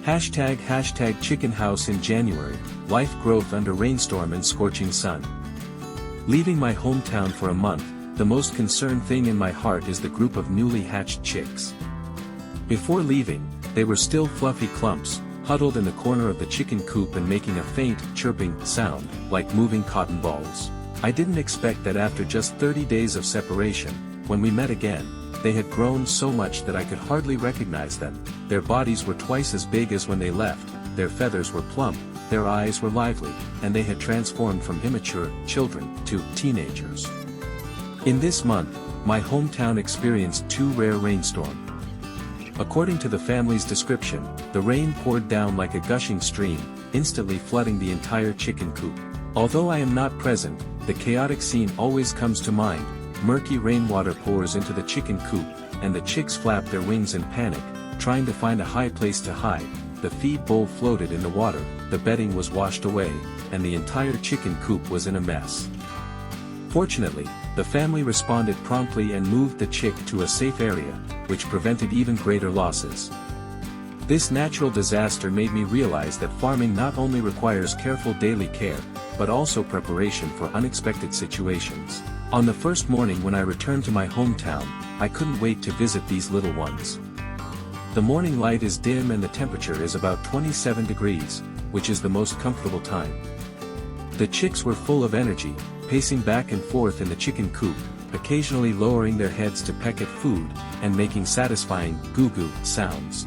Hashtag chicken house in January, life growth under rainstorm and scorching sun. Leaving my hometown for a month, the most concerned thing in my heart is the group of newly hatched chicks. Before leaving, they were still fluffy clumps, huddled in the corner of the chicken coop and making a faint, chirping sound, like moving cotton balls. I didn't expect that after just 30 days of separation, when we met again, they had grown so much that I could hardly recognize them. Their bodies were twice as big as when they left, their feathers were plump, their eyes were lively, and they had transformed from immature children to teenagers. In this month, my hometown experienced 2 rare rainstorms. According to the family's description, the rain poured down like a gushing stream, instantly flooding the entire chicken coop. Although I am not present, the chaotic scene always comes to mind. Murky rainwater pours into the chicken coop, and the chicks flap their wings in panic, trying to find a high place to hide. The feed bowl floated in the water, the bedding was washed away, and the entire chicken coop was in a mess. Fortunately, the family responded promptly and moved the chick to a safe area, which prevented even greater losses. This natural disaster made me realize that farming not only requires careful daily care, but also preparation for unexpected situations. On the first morning when I returned to my hometown, I couldn't wait to visit these little ones. The morning light is dim and the temperature is about 27 degrees, which is the most comfortable time. The chicks were full of energy, pacing back and forth in the chicken coop, occasionally lowering their heads to peck at food, and making satisfying goo-goo sounds.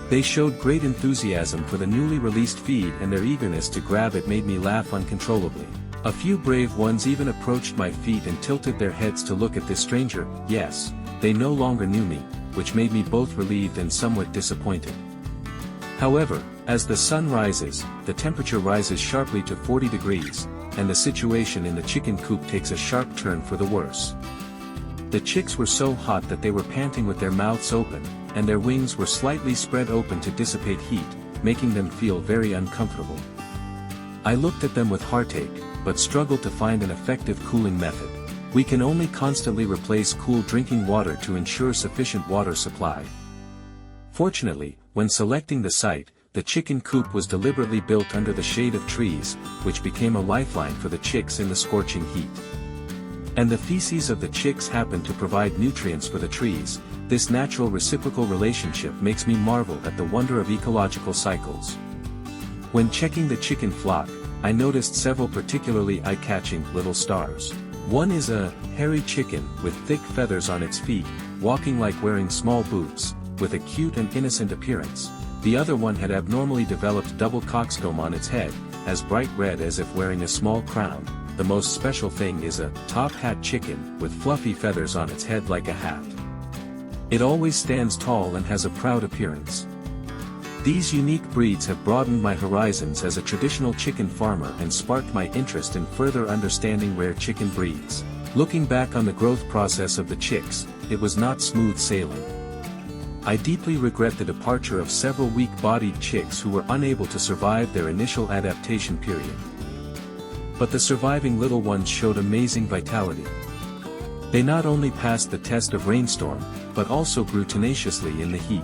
They showed great enthusiasm for the newly released feed, and their eagerness to grab it made me laugh uncontrollably. A few brave ones even approached my feet and tilted their heads to look at this stranger. Yes, they no longer knew me, which made me both relieved and somewhat disappointed. However, as the sun rises, the temperature rises sharply to 40 degrees, and the situation in the chicken coop takes a sharp turn for the worse. The chicks were so hot that they were panting with their mouths open, and their wings were slightly spread open to dissipate heat, making them feel very uncomfortable. I looked at them with heartache, but struggled to find an effective cooling method. We can only constantly replace cool drinking water to ensure sufficient water supply. Fortunately, when selecting the site, the chicken coop was deliberately built under the shade of trees, which became a lifeline for the chicks in the scorching heat. And the feces of the chicks happened to provide nutrients for the trees. This natural reciprocal relationship makes me marvel at the wonder of ecological cycles. When checking the chicken flock, I noticed several particularly eye-catching little stars. One is a hairy chicken with thick feathers on its feet, walking like wearing small boots, with a cute and innocent appearance. The other one had abnormally developed double coxcomb on its head, as bright red as if wearing a small crown. The most special thing is a top hat chicken with fluffy feathers on its head like a hat. It always stands tall and has a proud appearance. These unique breeds have broadened my horizons as a traditional chicken farmer and sparked my interest in further understanding rare chicken breeds. Looking back on the growth process of the chicks, it was not smooth sailing. I deeply regret the departure of several weak-bodied chicks who were unable to survive their initial adaptation period. But the surviving little ones showed amazing vitality. They not only passed the test of rainstorm, but also grew tenaciously in the heat.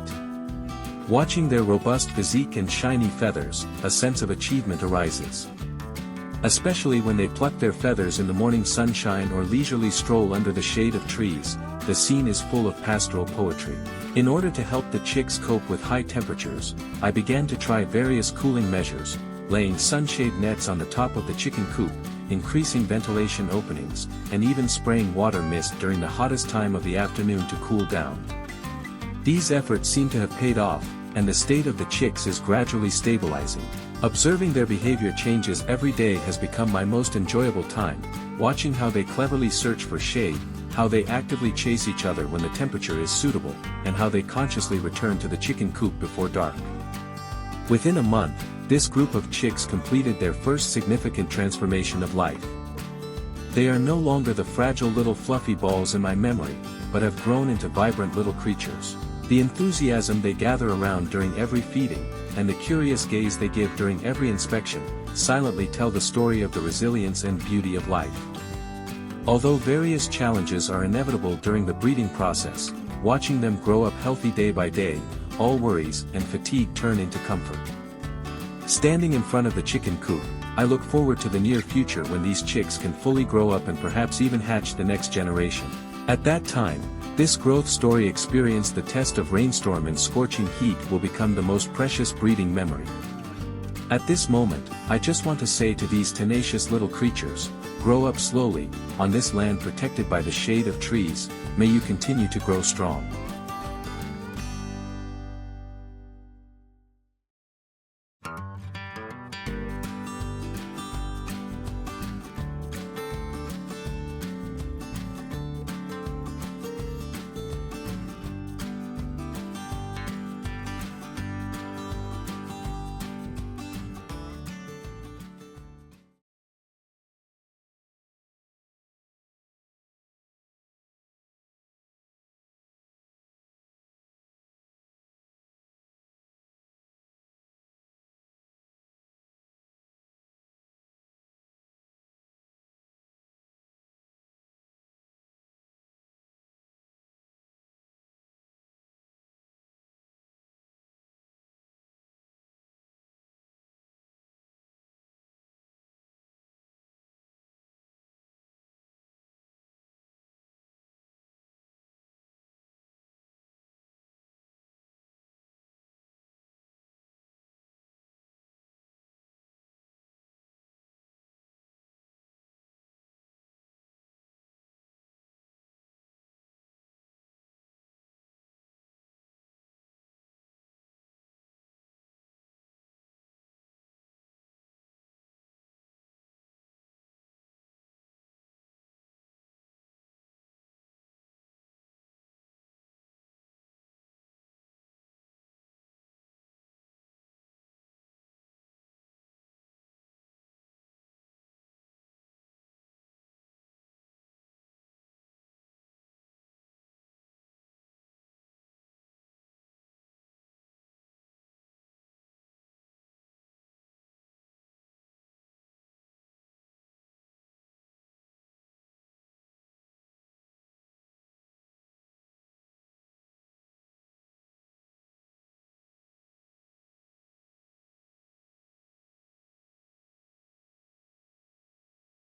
Watching their robust physique and shiny feathers, a sense of achievement arises. Especially when they pluck their feathers in the morning sunshine or leisurely stroll under the shade of trees, the scene is full of pastoral poetry. In order to help the chicks cope with high temperatures, I began to try various cooling measures, laying sunshade nets on the top of the chicken coop, increasing ventilation openings, and even spraying water mist during the hottest time of the afternoon to cool down. These efforts seem to have paid off, and the state of the chicks is gradually stabilizing. Observing their behavior changes every day has become my most enjoyable time, watching how they cleverly search for shade, how they actively chase each other when the temperature is suitable, and how they consciously return to the chicken coop before dark. Within a month, this group of chicks completed their first significant transformation of life. They are no longer the fragile little fluffy balls in my memory, but have grown into vibrant little creatures. The enthusiasm they gather around during every feeding, and the curious gaze they give during every inspection, silently tell the story of the resilience and beauty of life. Although various challenges are inevitable during the breeding process, watching them grow up healthy day by day, all worries and fatigue turn into comfort. Standing in front of the chicken coop, I look forward to the near future when these chicks can fully grow up and perhaps even hatch the next generation. At that time, this growth story experienced the test of rainstorm and scorching heat will become the most precious breeding memory. At this moment, I just want to say to these tenacious little creatures, grow up slowly, on this land protected by the shade of trees, may you continue to grow strong.